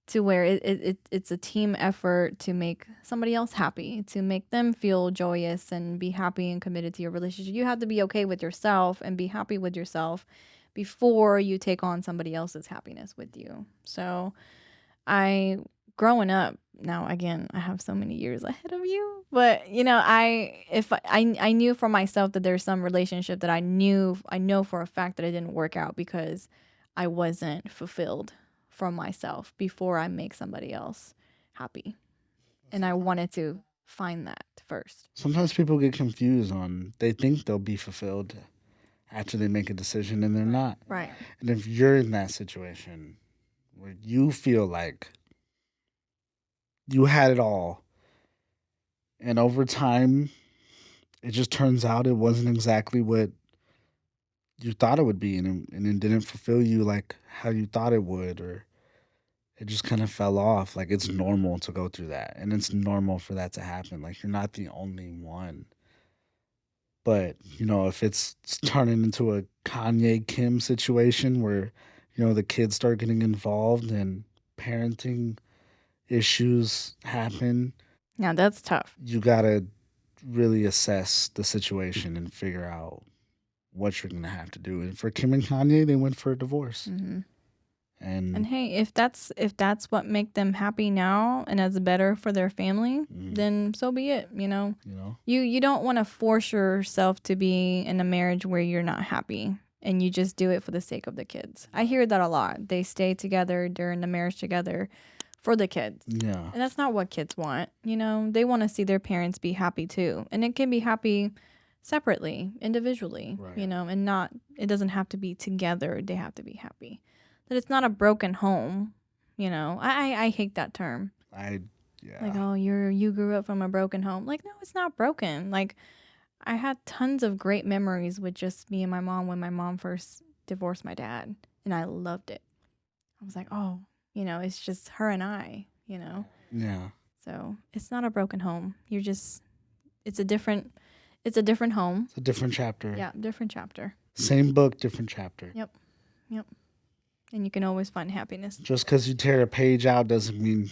to where it's a team effort to make somebody else happy, to make them feel joyous and be happy and committed to your relationship. You have to be okay with yourself and be happy with yourself before you take on somebody else's happiness with you. So growing up, now again, I have so many years ahead of you, but I knew for myself that there's some relationship that I know for a fact that it didn't work out because I wasn't fulfilled from myself before I make somebody else happy. And I wanted to find that first. Sometimes people get confused they think they'll be fulfilled after they make a decision and they're not. Right. And if you're in that situation where you feel like you had it all, and over time, it just turns out it wasn't exactly what you thought it would be, and it didn't fulfill you like how you thought it would, or it just kind of fell off. Like, it's normal to go through that, and it's normal for that to happen. Like, you're not the only one. But, if it's turning into a Kanye Kim situation where, the kids start getting involved and parenting issues happen, Yeah, that's tough. you gotta really assess the situation and figure out what you're gonna have to do. And for Kim and Kanye, they went for a divorce. Hmm. And And hey, if that's what make them happy now and is better for their family, then so be it. You don't want to force yourself to be in a marriage where you're not happy and you just do it for the sake of the kids. I hear that a lot. They stay together during the marriage together for the kids. yeah, And that's not what kids want. They want to see their parents be happy too. And it can be happy separately, individually, Right. and not, it doesn't have to be together. They have to be happy. That it's not a broken home. I hate that term. yeah. Like, oh, you grew up from a broken home. Like, no, it's not broken. Like, I had tons of great memories with just me and my mom when my mom first divorced my dad, and I loved it. I was like, oh, it's just her and I, Yeah. So it's not a broken home. It's a different home. It's a different chapter. Yeah, different chapter. Same book, different chapter. Yep. And you can always find happiness. Just because you tear a page out doesn't mean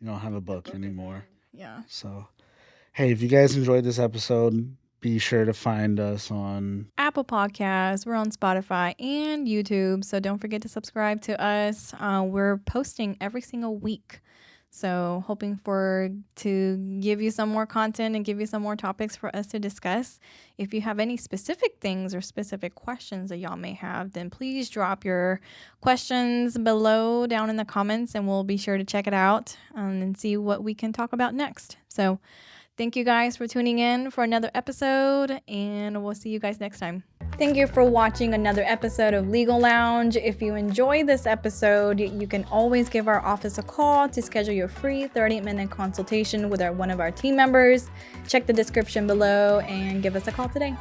you don't have a book anymore. Yeah. So, hey, if you guys enjoyed this episode, be sure to find us on Apple Podcasts. We're on Spotify and YouTube. So don't forget to subscribe to us. We're posting every single week. So hoping to give you some more content and give you some more topics for us to discuss. If you have any specific things or specific questions that y'all may have, then please drop your questions below down in the comments and we'll be sure to check it out and see what we can talk about next. So thank you guys for tuning in for another episode, and we'll see you guys next time. Thank you for watching another episode of Legal Lounge. If you enjoyed this episode, you can always give our office a call to schedule your free 30-minute consultation with one of our team members. Check the description below and give us a call today.